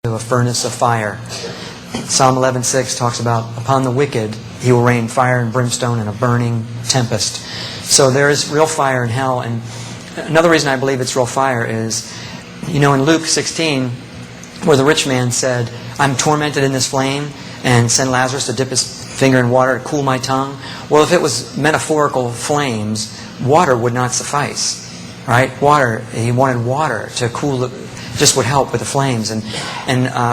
into a furnace of fire. Psalm 11:6 talks about, upon the wicked He will rain fire and brimstone and a burning tempest. So there is real fire in hell. And another reason I believe it's real fire is, in Luke 16, where the rich man said, I'm tormented in this flame, and send Lazarus to dip his finger in water to cool my tongue. Well, if it was metaphorical flames, water would not suffice. Right? Water, he wanted water to cool the, just would help with the flames. And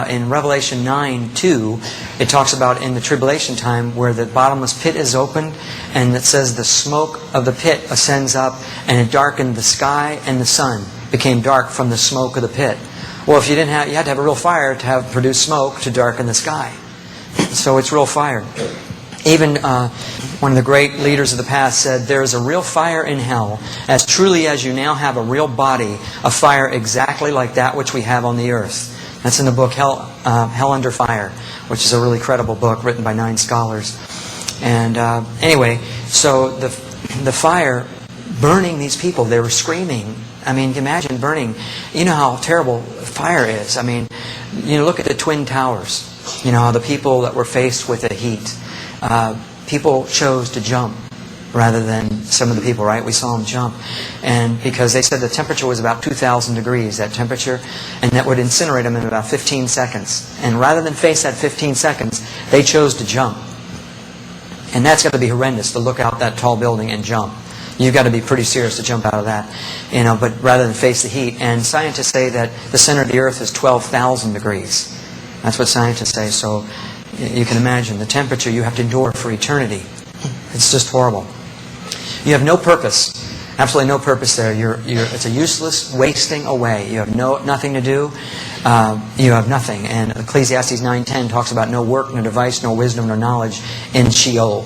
in Revelation 9:2, it talks about in the tribulation time where the bottomless pit is opened, and it says the smoke of the pit ascends up, and it darkened the sky, and the sun became dark from the smoke of the pit. Well, if you didn't have, you had to have a real fire to have produce smoke to darken the sky. So it's real fire. Even one of the great leaders of the past said, there is a real fire in hell, as truly as you now have a real body, a fire exactly like that which we have on the earth. That's in the book Hell Under Fire, which is a really credible book written by 9 scholars. And anyway, so the fire burning these people, they were screaming. I mean, imagine burning. You know how terrible fire is. I mean, look at the Twin Towers. How the people that were faced with the heat. People chose to jump rather than some of the people, right? We saw them jump. And because they said the temperature was about 2,000 degrees, that temperature, and that would incinerate them in about 15 seconds. And rather than face that 15 seconds, they chose to jump. And that's got to be horrendous, to look out that tall building and jump. You've got to be pretty serious to jump out of that. But rather than face the heat. And scientists say that the center of the earth is 12,000 degrees. That's what scientists say. So you can imagine the temperature you have to endure for eternity. It's just horrible. You have no purpose. Absolutely no purpose there. It's a useless wasting away. You have nothing to do. You have nothing. And Ecclesiastes 9:10 talks about no work, no device, no wisdom, no knowledge in Sheol.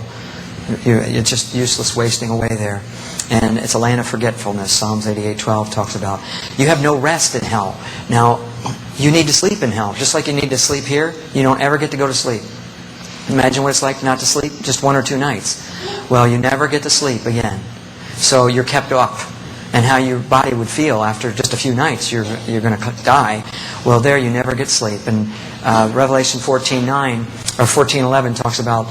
It's just useless wasting away there. And it's a land of forgetfulness. Psalms 88:12 talks about. You have no rest in hell. Now, you need to sleep in hell. Just like you need to sleep here, you don't ever get to go to sleep. Imagine what it's like not to sleep just 1 or 2 nights. Well, you never get to sleep again. So you're kept up. And how your body would feel after just a few nights, you're going to die. Well, there you never get sleep. And Revelation 14:9 or 14:11 talks about,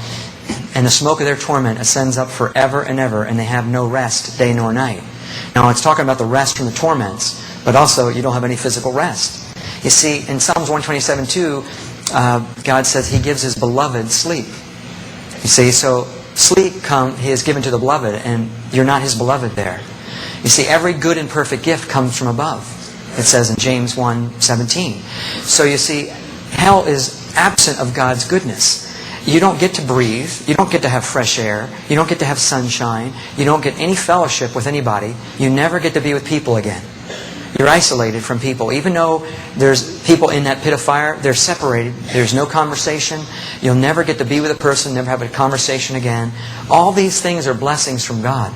and the smoke of their torment ascends up forever and ever, and they have no rest day nor night. Now, it's talking about the rest from the torments, but also you don't have any physical rest. You see, in Psalms 127:2, God says He gives His beloved sleep. You see, so sleep He has given to the beloved, and you're not His beloved there. You see, every good and perfect gift comes from above. It says in James 1:17. So you see, hell is absent of God's goodness. You don't get to breathe. You don't get to have fresh air. You don't get to have sunshine. You don't get any fellowship with anybody. You never get to be with people again. You're isolated from people. Even though there's people in that pit of fire, they're separated. There's no conversation. You'll never get to be with a person, never have a conversation again. All these things are blessings from God.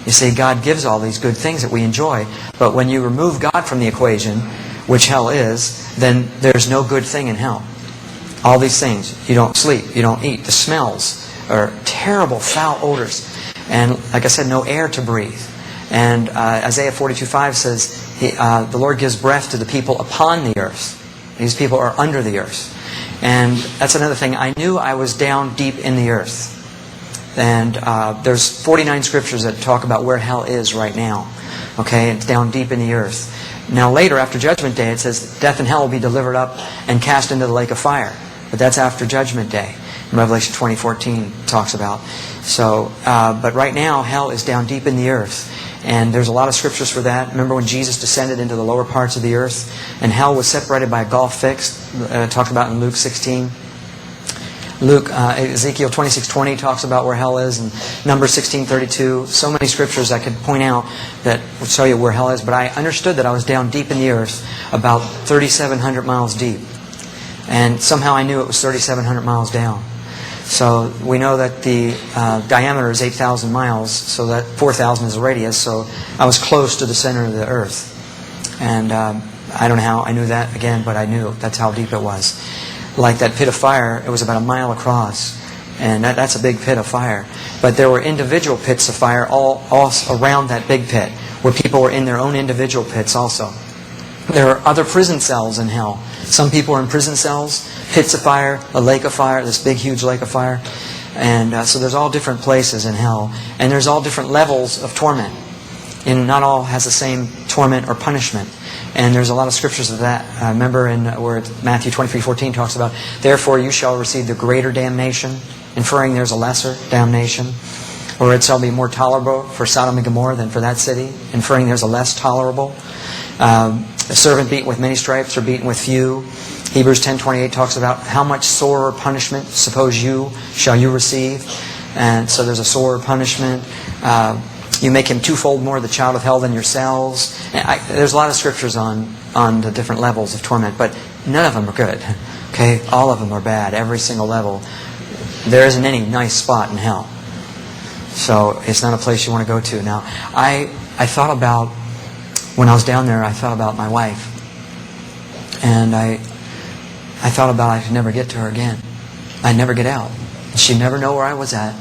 You see, God gives all these good things that we enjoy. But when you remove God from the equation, which hell is, then there's no good thing in hell. All these things. You don't sleep. You don't eat. The smells are terrible, foul odors. And like I said, no air to breathe. And Isaiah 42:5 says, the Lord gives breath to the people upon the earth. These people are under the earth. And that's another thing. I knew I was down deep in the earth. And there's 49 scriptures that talk about where hell is right now. Okay, it's down deep in the earth. Now later, after Judgment Day, it says death and hell will be delivered up and cast into the lake of fire. But that's after Judgment Day. Revelation 20:14 talks about. So, but right now, hell is down deep in the earth. And there's a lot of scriptures for that. Remember when Jesus descended into the lower parts of the earth, and hell was separated by a gulf fixed? Talked about in Luke 16. Ezekiel 26:20 talks about where hell is, and Numbers 16:32. So many scriptures I could point out that would show you where hell is. But I understood that I was down deep in the earth, about 3,700 miles deep. And somehow I knew it was 3,700 miles down. So we know that the diameter is 8,000 miles, so that 4,000 is the radius. So I was close to the center of the earth. And I don't know how I knew that again, but I knew that's how deep it was. Like that pit of fire, it was about a mile across. And that's a big pit of fire. But there were individual pits of fire all around that big pit, where people were in their own individual pits also. There are other prison cells in hell. Some people are in prison cells, pits of fire, a lake of fire, this big, huge lake of fire. And so there's all different places in hell. And there's all different levels of torment. And not all has the same torment or punishment. And there's a lot of scriptures of that. I remember where Matthew 23:14 talks about, therefore you shall receive the greater damnation, inferring there's a lesser damnation. Or it shall be more tolerable for Sodom and Gomorrah than for that city, inferring there's a less tolerable. A servant beaten with many stripes or beaten with few. Hebrews 10:28 talks about how much sorer punishment suppose shall you receive. And so there's a sorer punishment. You make him twofold more the child of hell than yourselves. There's a lot of scriptures on the different levels of torment, but none of them are good. Okay, all of them are bad. Every single level. There isn't any nice spot in hell. So it's not a place you want to go to. Now, I thought about, when I was down there, I thought about my wife. And I thought about I could never get to her again. I'd never get out. She'd never know where I was at.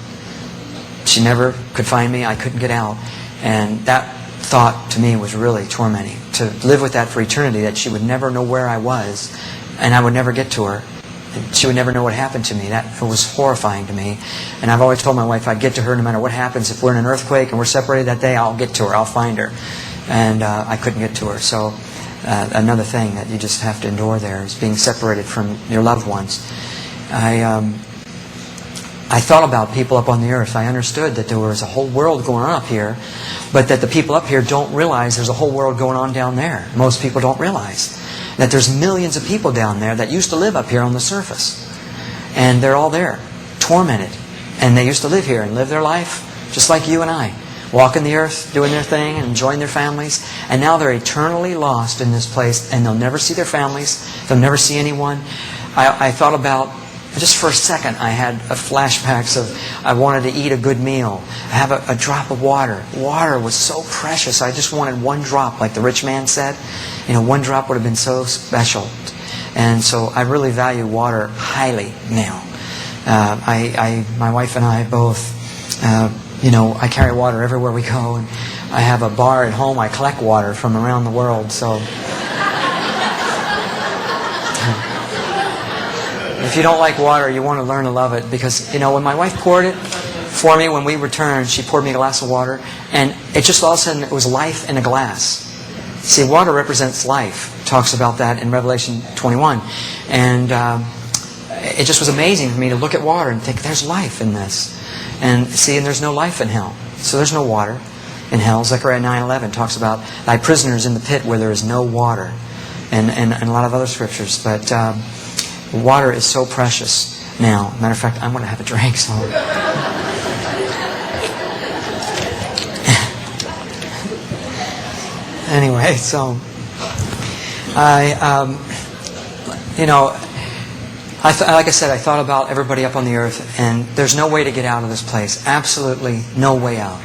She never could find me. I couldn't get out. And that thought to me was really tormenting. To live with that for eternity, that she would never know where I was, and I would never get to her. And she would never know what happened to me. That was horrifying to me. And I've always told my wife I'd get to her no matter what happens. If we're in an earthquake and we're separated that day, I'll get to her. I'll find her. And I couldn't get to her. So another thing that you just have to endure there is being separated from your loved ones. I thought about people up on the earth. I understood that there was a whole world going on up here, but that the people up here don't realize there's a whole world going on down there. Most people don't realize that there's millions of people down there that used to live up here on the surface. And they're all there, tormented. And they used to live here and live their life just like you and I. Walking the earth, doing their thing, and enjoying their families. And now they're eternally lost in this place, and they'll never see their families. They'll never see anyone. I thought about, just for a second, I had flashbacks of I wanted to eat a good meal. I have a drop of water. Water was so precious. I just wanted one drop, like the rich man said. One drop would have been so special. And so I really value water highly now. My wife and I both, I carry water everywhere we go. And I have a bar at home. I collect water from around the world. So if you don't like water, you want to learn to love it. Because, when my wife poured it for me when we returned, she poured me a glass of water. And it just all of a sudden, it was life in a glass. See, water represents life. It talks about that in Revelation 21. And it just was amazing for me to look at water and think, there's life in this. And there's no life in hell. So there's no water in hell. Zechariah 9:11 talks about thy prisoners in the pit where there is no water. And a lot of other scriptures. But water is so precious now. Matter of fact, I'm going to have a drink. So. Anyway, so like I said, I thought about everybody up on the earth, and there's no way to get out of this place. Absolutely no way out.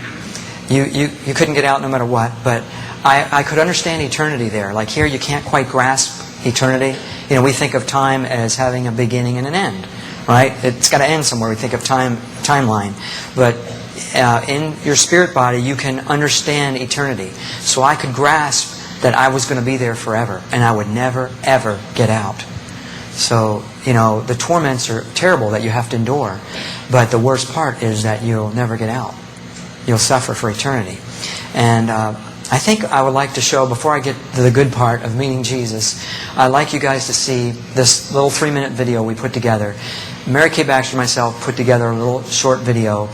You couldn't get out no matter what, but I could understand eternity there. Like here, you can't quite grasp eternity. We think of time as having a beginning and an end, right? It's got to end somewhere. We think of timeline. But in your spirit body, you can understand eternity. So I could grasp that I was going to be there forever, and I would never, ever get out. So, the torments are terrible that you have to endure. But the worst part is that you'll never get out. You'll suffer for eternity. And I think I would like to show, before I get to the good part of meeting Jesus, I'd like you guys to see this little 3-minute video we put together. Mary Kay Baxter and myself put together a little short video,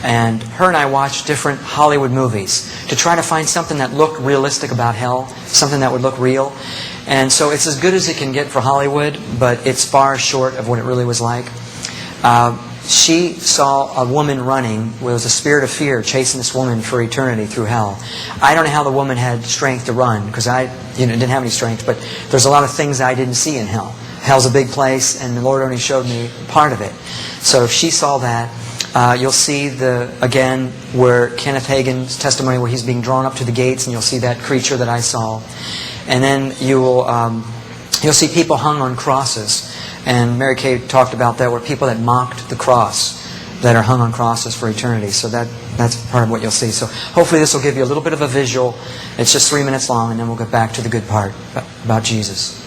and her and I watched different Hollywood movies to try to find something that looked realistic about hell, something that would look real. And so it's as good as it can get for Hollywood, but it's far short of what it really was like. She saw a woman running. It was a spirit of fear chasing this woman for eternity through hell. I don't know how the woman had strength to run, because I didn't have any strength, but there's a lot of things I didn't see in hell. Hell's a big place, and the Lord only showed me part of it. So if she saw that, you'll see again where Kenneth Hagin's testimony, where he's being drawn up to the gates, and you'll see that creature that I saw. And then you'll see people hung on crosses. And Mary Kay talked about that, where people that mocked the cross, that are hung on crosses for eternity. So that That's part of what you'll see. So hopefully this will give you a little bit of a visual. It's just 3 minutes long, and then we'll get back to the good part about Jesus.